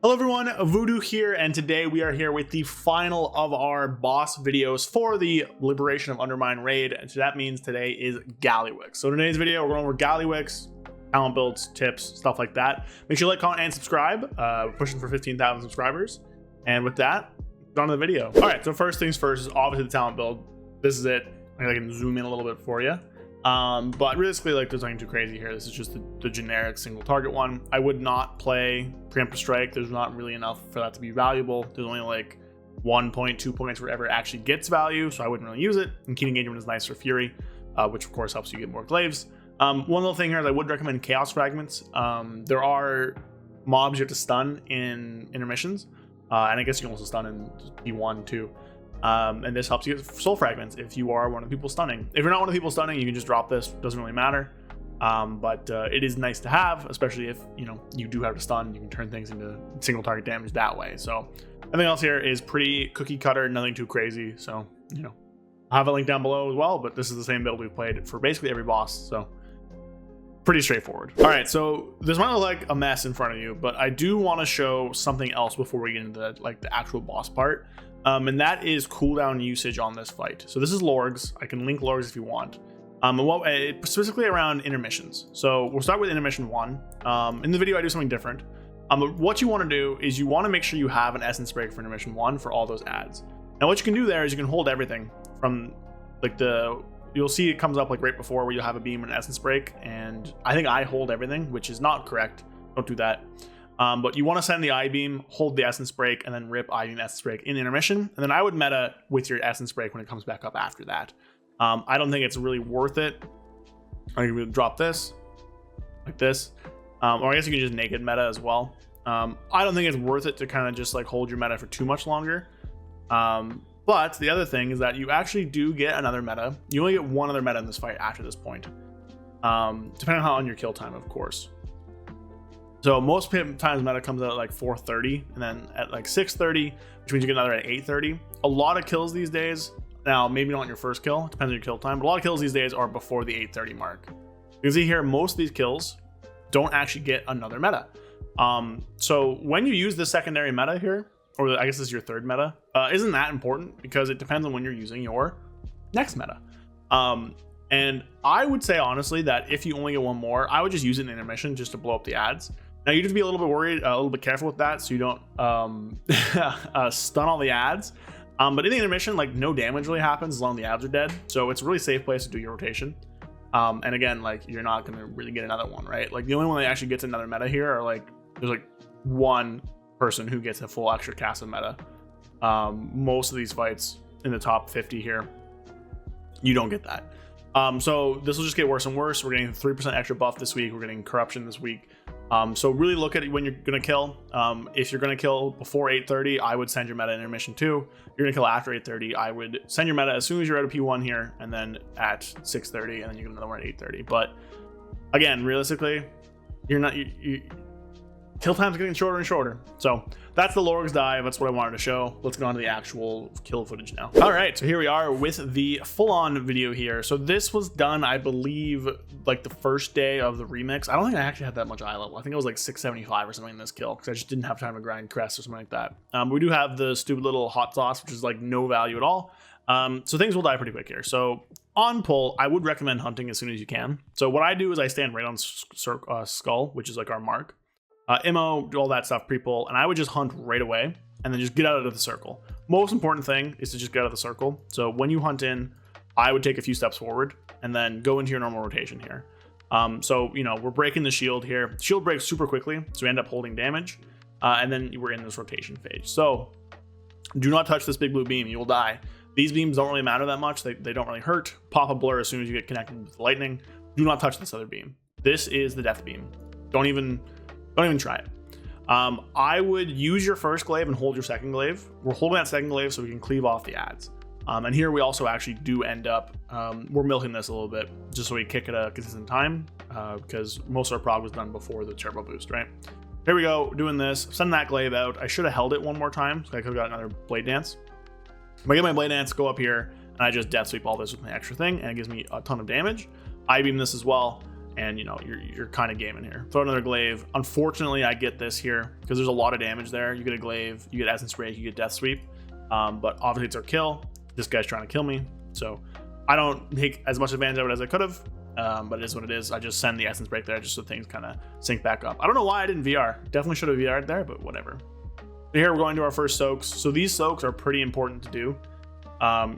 Hello everyone, Voodoo here, and today we are here with the final of our boss videos for the Liberation of Undermine raid, and so that means today is Gallywix. So in today's video, we're going over Gallywix, talent builds, tips, stuff like that. Make sure you like, comment, and subscribe. We're pushing for 15,000 subscribers, and with that, get on to the video. All right, so first things first is obviously the talent build. This is it. I can zoom in a little bit for you. But realistically, like, there's nothing too crazy here. This is just the generic single target one. I would not play preemptive strike. There's not really enough for that to be valuable. There's only like 1 point, 2 points wherever it actually gets value, so I wouldn't really use it. And keen engagement is nice for fury, which of course helps you get more glaives. One little thing here is I would recommend chaos fragments. There are mobs you have to stun in intermissions, and I guess you can also stun in P1 too. And this helps you get soul fragments if you are one of the people stunning. If you're not one of the people stunning, you can just drop this. Doesn't really matter. But it is nice to have, especially if you do have to stun. You can turn things into single target damage that way. So everything else here is pretty cookie cutter, nothing too crazy. So I'll have a link down below as well. But this is the same build we've played for basically every boss. So pretty straightforward. All right, so this might look like a mess in front of you, but I do want to show something else before we get into the actual boss part. And that is cooldown usage on this fight. So this is Lorrgs. I can link Lorrgs if you want. Specifically around intermissions. So we'll start with intermission 1. In the video, I do something different. What you want to do is you want to make sure you have an essence break for intermission 1 for all those ads. Now what you can do there is you can hold everything from you'll see it comes up like right before where you'll have a beam and essence break. And I think I hold everything, which is not correct. Don't do that. But you want to send the I-beam, hold the essence break, and then rip I-beam essence break in intermission. And then I would meta with your essence break when it comes back up after that. I don't think it's really worth it. I can drop this like this, or I guess you can just naked meta as well. I don't think it's worth it to kind of just like hold your meta for too much longer. But the other thing is that you actually do get another meta. You only get one other meta in this fight after this point, depending on your kill time, of course. So most times meta comes out at like 4:30 and then at like 6:30, which means you get another at 8:30. A lot of kills these days, now maybe not your first kill, depends on your kill time, but a lot of kills these days are before the 8:30 mark. You can see here, most of these kills don't actually get another meta. So when you use the secondary meta here, or I guess this is your third meta, isn't that important because it depends on when you're using your next meta. And I would say honestly that if you only get one more, I would just use it in intermission just to blow up the ads. Now you have to be a little bit worried, a little bit careful with that, so you don't stun all the ads. But in the intermission, like no damage really happens as long as the ads are dead. So it's a really safe place to do your rotation. And again, like you're not gonna really get another one, right? Like the only one that actually gets another meta here are like there's like one person who gets a full extra cast of meta. Most of these fights in the top 50 here, you don't get that. So this will just get worse and worse. We're getting 3% extra buff this week. We're getting corruption this week. So really look at it when you're going to kill. If you're going to kill before 8:30, I would send your meta in intermission 2. If you're going to kill after 8:30, I would send your meta as soon as you're out of P1 here, and then at 6:30, and then you get another one at 8:30. But again, realistically, you're not... Kill time's getting shorter and shorter. So that's the Lorrgs dive. That's what I wanted to show. Let's get on to the actual kill footage now. All right, so here we are with the full-on video here. So this was done, I believe, like the first day of the remix. I don't think I actually had that much eye level. I think it was like 675 or something in this kill because I just didn't have time to grind crest or something like that. We do have the stupid little hot sauce, which is like no value at all. So things will die pretty quick here. So on pull, I would recommend hunting as soon as you can. So what I do is I stand right on skull, which is like our mark. Immo, do all that stuff pre-pull, and I would just hunt right away and then just get out of the circle. Most important thing is to just get out of the circle. So when you hunt in, I would take a few steps forward and then go into your normal rotation here. So we're breaking the shield here. Shield breaks super quickly, so we end up holding damage, and then we're in this rotation phase. So do not touch this big blue beam, you will die. These beams don't really matter that much. They don't really hurt. Pop a blur as soon as you get connected with lightning. Do not touch this other beam. This is the death beam. Don't even try it. I would use your first glaive and hold your second glaive. We're holding that second glaive so we can cleave off the ads. And here we also actually do end up, we're milking this a little bit just so we kick at a consistent time because most of our prog was done before the turbo boost, right? Here we go, doing this, send that glaive out. I should have held it one more time so I could have got another blade dance. If I get my blade dance, go up here, and I just death sweep all this with my extra thing, and it gives me a ton of damage. I beam this as well. and you know you're kind of gaming here. Throw another glaive. Unfortunately, I get this here because there's a lot of damage there. You get a glaive, you get essence break, you get death sweep, but obviously it's our kill. This guy's trying to kill me, so I don't take as much advantage of it as I could have, but it is what it is. I just send the essence break there just so things kind of sync back up. I don't know why I didn't VR. Definitely should have VR'd there, but whatever. Here we're going to our first soaks. So these soaks are pretty important to do.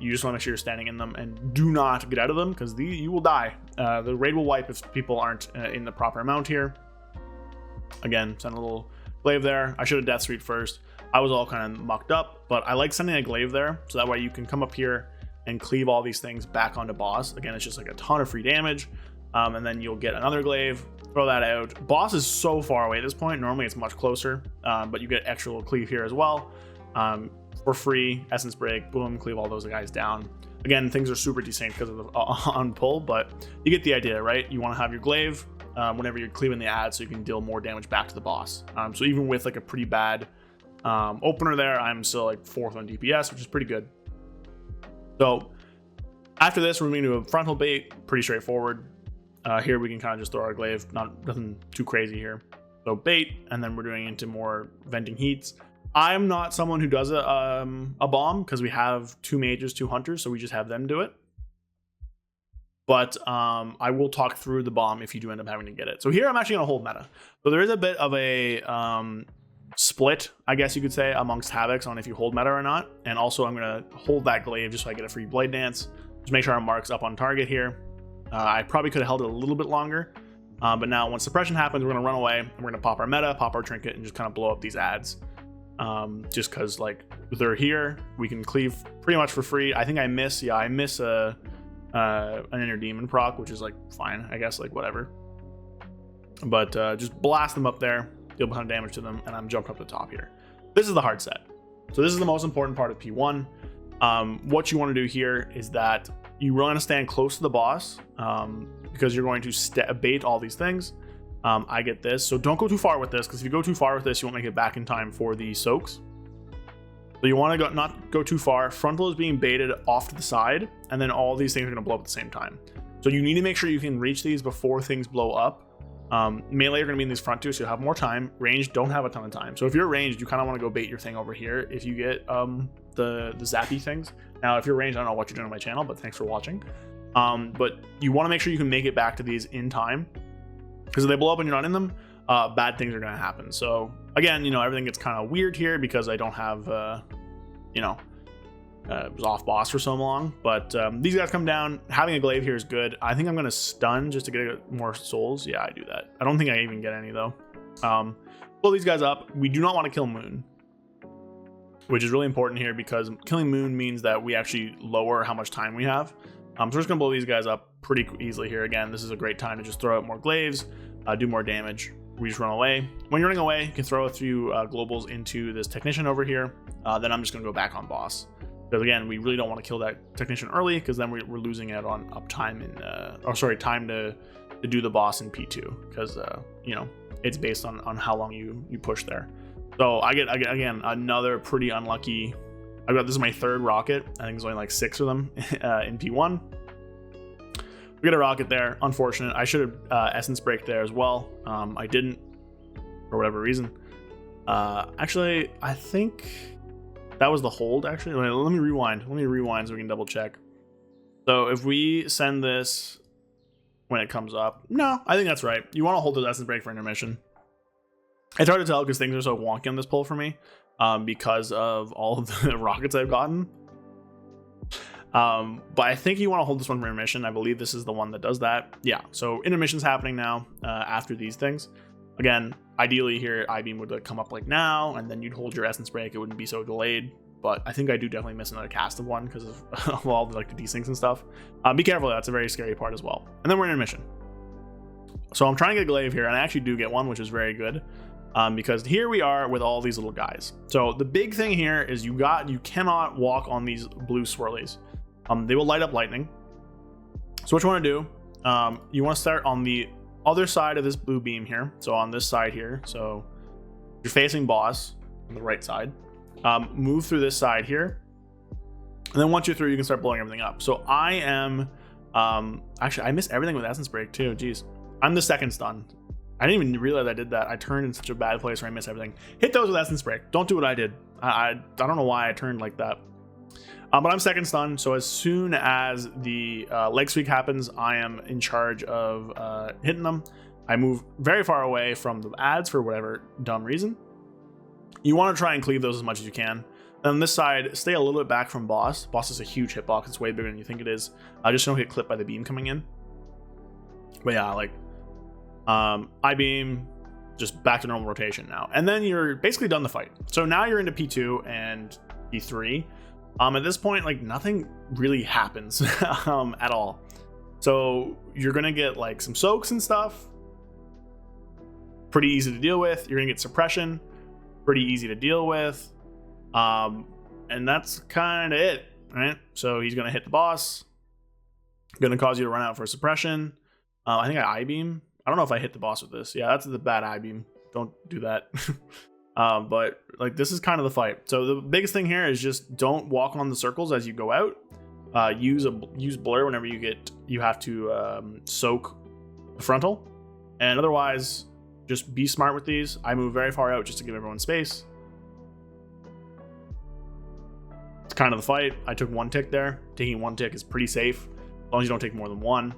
You just want to make sure you're standing in them and do not get out of them because you will die. The raid will wipe if people aren't in the proper amount here. Again, send a little glaive there. I should have death sweep first. I was all kind of mucked up, but I like sending a glaive there so that way you can come up here and cleave all these things back onto boss. Again, it's just like a ton of free damage, and then you'll get another glaive. Throw that out. Boss is so far away at this point. Normally it's much closer, but you get extra little cleave here as well. For free, essence break, boom, cleave all those guys down. Again, things are super desynced because of the on pull, but you get the idea, right? You want to have your glaive whenever you're cleaving the ad so you can deal more damage back to the boss. So even with like a pretty bad opener there, I'm still like 4th on DPS, which is pretty good. So after this, we're moving to a frontal bait, pretty straightforward. Here we can kind of just throw our glaive, nothing too crazy here. So bait, and then we're doing into more venting heats. I'm not someone who does a bomb because we have 2 mages, 2 hunters, so we just have them do it. But I will talk through the bomb if you do end up having to get it. So here I'm actually going to hold meta. So there is a bit of a split, I guess you could say, amongst Havocs on if you hold meta or not. And also I'm going to hold that glaive just so I get a free blade dance. Just make sure our mark's up on target here. I probably could have held it a little bit longer. But now once suppression happens, we're going to run away and we're going to pop our meta, pop our trinket, and just kind of blow up these ads. Just because like they're here, we can cleave pretty much for free. I think I miss an inner demon proc, which is like fine, I guess, like whatever. But just blast them up there, deal a ton of damage to them, and I'm jumping up the top here. This is the hard set. So this is the most important part of P1. What you want to do here is that you want to stand close to the boss because you're going to bait all these things. I get this, so don't go too far with this because if you go too far with this, you won't make it back in time for the soaks. So you want to not go too far. Frontal is being baited off to the side, and then all these things are going to blow up at the same time. So you need to make sure you can reach these before things blow up. Melee are going to be in these front two, so you'll have more time. Range, don't have a ton of time. So if you're ranged, you kind of want to go bait your thing over here if you get the zappy things. Now, if you're ranged, I don't know what you're doing on my channel, but thanks for watching. But you want to make sure you can make it back to these in time, because if they blow up and you're not in them, bad things are going to happen. So again, you know, everything gets kind of weird here because I don't have, it was off boss for so long. But these guys come down. Having a glaive here is good. I think I'm going to stun just to get more souls. Yeah, I do that. I don't think I even get any though. Pull these guys up. We do not want to kill Moon, which is really important here because killing Moon means that we actually lower how much time we have. So we're just going to blow these guys up pretty easily here. Again, this is a great time to just throw out more glaives, do more damage. We just run away. When you're running away, you can throw a few globals into this technician over here. Then I'm just going to go back on boss. Because again, we really don't want to kill that technician early because then we're losing out on uptime and, time to do the boss in P2. Because, it's based on how long you push there. So I get, again, another pretty unlucky. This is my 3rd rocket. I think there's only like 6 of them in P1. We get a rocket there. Unfortunate. I should have essence break there as well. I didn't for whatever reason. Actually, I think that was the hold. Actually, let me rewind. Let me rewind so we can double check. So if we send this when it comes up, no, I think that's right. You want to hold the essence break for intermission. It's hard to tell because things are so wonky on this pull for me because of all of the rockets I've gotten. But I think you want to hold this one for intermission. I believe this is the one that does that. Yeah, so intermission's happening now after these things. Again, ideally here, I-beam would come up like now, and then you'd hold your essence break. It wouldn't be so delayed. But I think I do definitely miss another cast of one because of all the desyncs and stuff. Be careful, that's a very scary part as well. And then we're in intermission. So I'm trying to get a glaive here, and I actually do get one, which is very good. Because here we are with all these little guys. So the big thing here is you cannot walk on these blue swirlies. They will light up lightning. So what you want to do, you want to start on the other side of this blue beam here. So on this side here. So you're facing boss on the right side. Move through this side here. And then once you're through, you can start blowing everything up. So I am, actually I miss everything with essence break too. Jeez. I'm the second stun. I didn't even realize I did that. I turned in such a bad place where I missed everything. Hit those with Essence Break. Don't do what I did. I don't know why I turned like that. But I'm second stun, so as soon as the leg sweep happens, I am in charge of hitting them. I move very far away from the ads for whatever dumb reason. You want to try and cleave those as much as you can. And on this side, stay a little bit back from boss. Boss is a huge hitbox. It's way bigger than you think it is. Just don't get clipped by the beam coming in. But yeah, like I beam, just back to normal rotation now. And then you're basically done the fight. So now you're into P2 and P3. At this point, like nothing really happens at all. So you're gonna get like some soaks and stuff. Pretty easy to deal with. You're gonna get suppression. Pretty easy to deal with. And that's kind of it, right? So he's gonna hit the boss. Gonna cause you to run out for suppression. I think I beam. I don't know if I hit the boss with this. Yeah, that's the bad I beam. Don't do that. But like this is kind of the fight. So the biggest thing here is just don't walk on the circles as you go out. Use blur whenever you have to soak the frontal, and otherwise just be smart with these. I move very far out just to give everyone space. It's kind of the fight. I took one tick there. Taking one tick is pretty safe as long as you don't take more than one.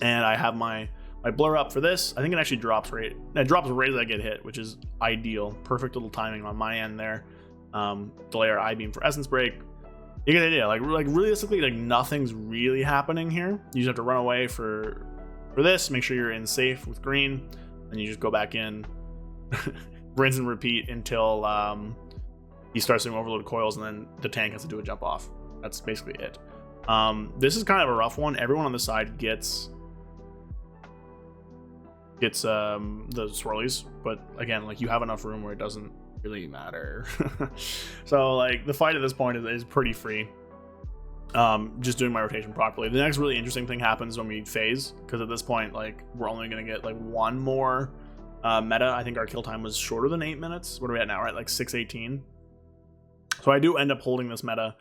And I have my blur up for this. I think it actually drops right. It drops right as I get hit, which is ideal. Perfect little timing on my end there. Delay our I beam for Essence Break. You get the idea. Like realistically, like nothing's really happening here. You just have to run away for this. Make sure you're in safe with green, and you just go back in, rinse and repeat until he starts doing overloaded coils, and then the tank has to do a jump off. That's basically it. This is kind of a rough one. Everyone on the side gets the swirlies, but again, like you have enough room where it doesn't really matter. So like the fight at this point is pretty free. Just doing my rotation properly. The next really interesting thing happens when we phase, because at this point like we're only gonna get like one more meta. I think our kill time was shorter than 8 minutes. What are we at now? We're at like 6:18. So I do end up holding this meta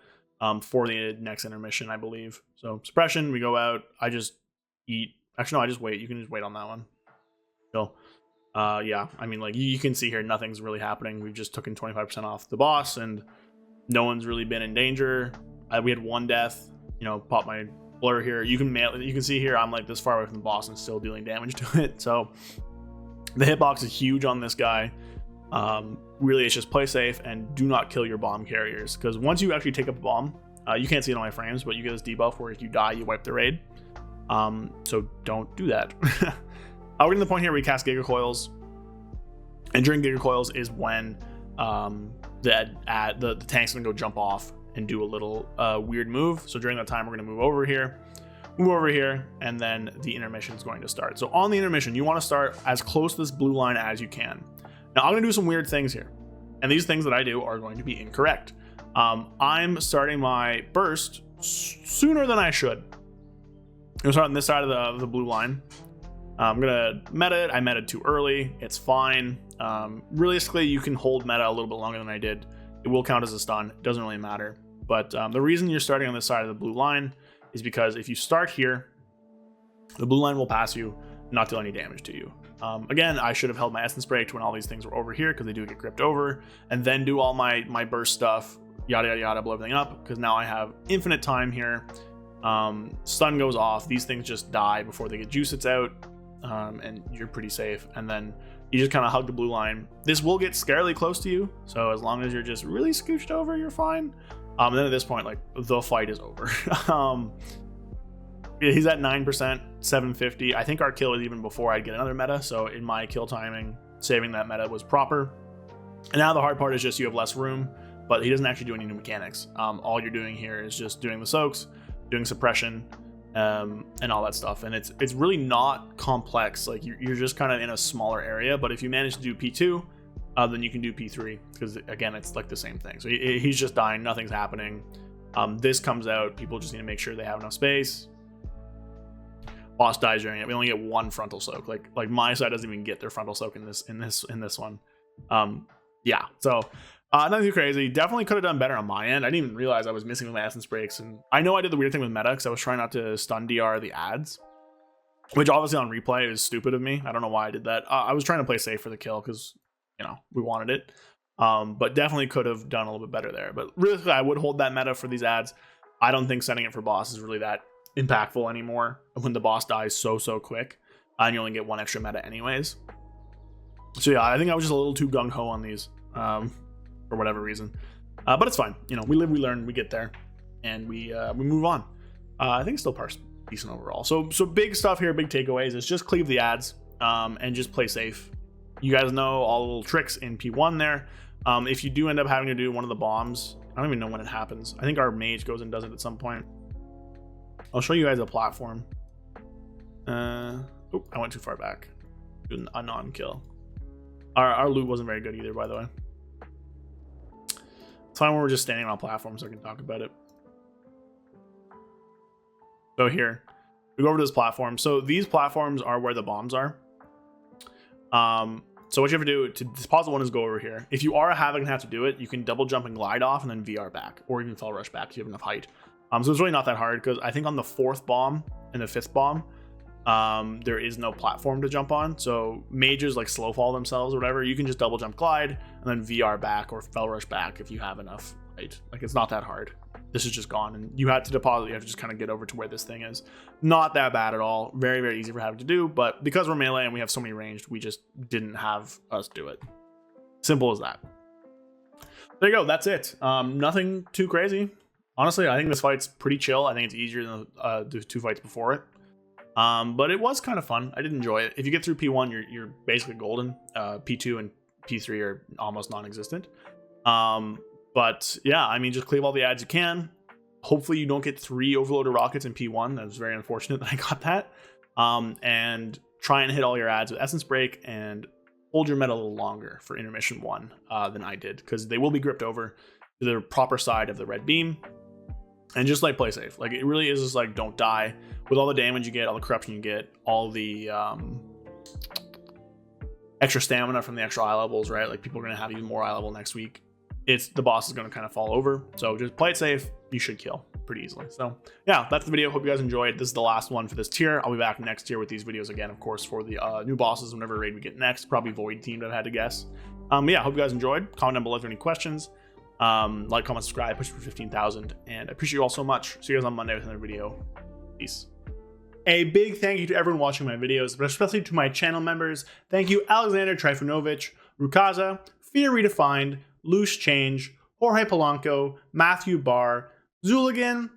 for the next intermission, I believe. So suppression, we go out. I just eat. Actually, no, I just wait. You can just wait on that one. So, yeah, I mean, like you can see here, nothing's really happening. We've just taken 25% off the boss, and no one's really been in danger. We had one death. You know, pop my blur here. You can see here, I'm like this far away from the boss and still dealing damage to it. So the hitbox is huge on this guy. Really, it's just play safe and do not kill your bomb carriers, because once you actually take up a bomb, you can't see it on my frames, but you get this debuff where if you die, you wipe the raid. So don't do that. We're getting to the point here where we cast Giga Coils, and during Giga Coils is when the tank's gonna go jump off and do a little weird move. So during that time, we're gonna move over here, and then the intermission is going to start. So on the intermission, you want to start as close to this blue line as you can. Now I'm gonna do some weird things here, and these things that I do are going to be incorrect. I'm starting my burst sooner than I should. I'm gonna start on this side of the blue line. I'm gonna meta it. I meted too early. It's fine. Realistically, you can hold meta a little bit longer than I did. It will count as a stun. It doesn't really matter. But the reason you're starting on this side of the blue line is because if you start here, the blue line will pass you, not deal any damage to you. Again, I should have held my Essence Break when all these things were over here, because they do get gripped over, and then do all my burst stuff, yada yada yada, blow everything up, because now I have infinite time here. Stun goes off, these things just die before they get juicets out, and you're pretty safe. And then you just kind of hug the blue line. This will get scarily close to you, so as long as you're just really scooched over, you're fine. And then at this point, like, the fight is over. He's at 9%, 750. I think our kill was even before I'd get another meta, so in my kill timing, saving that meta was proper. And now the hard part is just you have less room, but he doesn't actually do any new mechanics. All you're doing here is just doing the soaks, doing suppression, and all that stuff. And it's really not complex. Like you're just kind of in a smaller area, but if you manage to do P2, then you can do P3, because again, it's like the same thing. So he's just dying, nothing's happening. This comes out, people just need to make sure they have enough space. Boss dies during it. We only get one frontal soak. Like my side doesn't even get their frontal soak in this one. Yeah, so nothing too crazy. Definitely could have done better on my end. I didn't even realize I was missing my Essence Breaks, and I know I did the weird thing with meta because I was trying not to stun DR the ads. which obviously on replay is stupid of me. I don't know why I did that. I was trying to play safe for the kill because, you know, we wanted it. But definitely could have done a little bit better there. But really, I would hold that meta for these ads. I don't think sending it for boss is really that impactful anymore when the boss dies so quick. And you only get one extra meta anyways. So yeah, I think I was just a little too gung-ho on these for whatever reason. But it's fine. You know, we live, we learn, we get there, and we move on. I think it's still decent overall. So big stuff here, big takeaways is just cleave the ads and just play safe. You guys know all the little tricks in P1 there. If you do end up having to do one of the bombs, I don't even know when it happens. I think our mage goes and does it at some point. I'll show you guys a platform. Oh, I went too far back. Do a non-kill. Our loot wasn't very good either, by the way. It's fine when we're just standing on a platform so I can talk about it. So here, we go over to this platform. So these platforms are where the bombs are. So what you have to do to deposit one is go over here. If you are a Havoc and have to do it, you can double jump and glide off and then VR back, or even fell rush back if you have enough height. So it's really not that hard because I think on the 4th bomb and the 5th bomb, there is no platform to jump on. So mages like slow fall themselves or whatever, you can just double jump glide and then VR back or fell rush back if you have enough height. Like, it's not that hard. This is just gone, and you have to deposit. You have to just kind of get over to where this thing is. Not that bad at all. Very easy for Havoc to do, but because we're melee and we have so many ranged, we just didn't have us do it. Simple as that. There you go. That's it. Nothing too crazy. Honestly, I think this fight's pretty chill. I think it's easier than the 2 fights before it. But it was kind of fun. I did enjoy it. If you get through P1, you're basically golden. P2 and P3 are almost non-existent. But yeah, I mean, just cleave all the ads you can. Hopefully you don't get 3 overloaded rockets in P1. That was very unfortunate that I got that. And try and hit all your ads with Essence Break and hold your meta a little longer for Intermission 1 than I did, because they will be gripped over to the proper side of the red beam. And just like play safe. Like, it really is just like, don't die. With all the damage you get, all the corruption you get, all the extra stamina from the extra eye levels, right? Like, people are going to have even more eye level next week. The boss is going to kind of fall over. So just play it safe. You should kill pretty easily. So yeah, that's the video. Hope you guys enjoyed. This is the last one for this tier. I'll be back next tier with these videos again, of course, for the new bosses, whenever raid we get next. Probably Void themed, I've had to guess. Yeah, hope you guys enjoyed. Comment down below if you have any questions. Like, comment, subscribe, push for 15,000. And I appreciate you all so much. See you guys on Monday with another video. Peace. A big thank you to everyone watching my videos, but especially to my channel members. Thank you, Alexander Trifunovic, Rukaza, Fear Redefined, Loose Change, Jorge Polanco, Matthew Barr, Zuligan,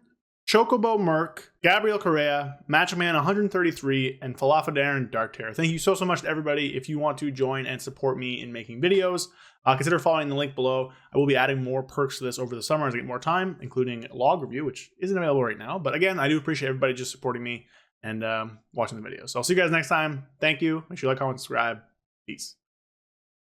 Chocobo Merc, Gabriel Correa, Matchman 133, and Falafadar and Dark Terror. Thank you so much to everybody. If you want to join and support me in making videos, consider following the link below. I will be adding more perks to this over the summer as I get more time, including log review, which isn't available right now. But again, I do appreciate everybody just supporting me and watching the videos. So I'll see you guys next time. Thank you. Make sure you like, comment, subscribe. Peace.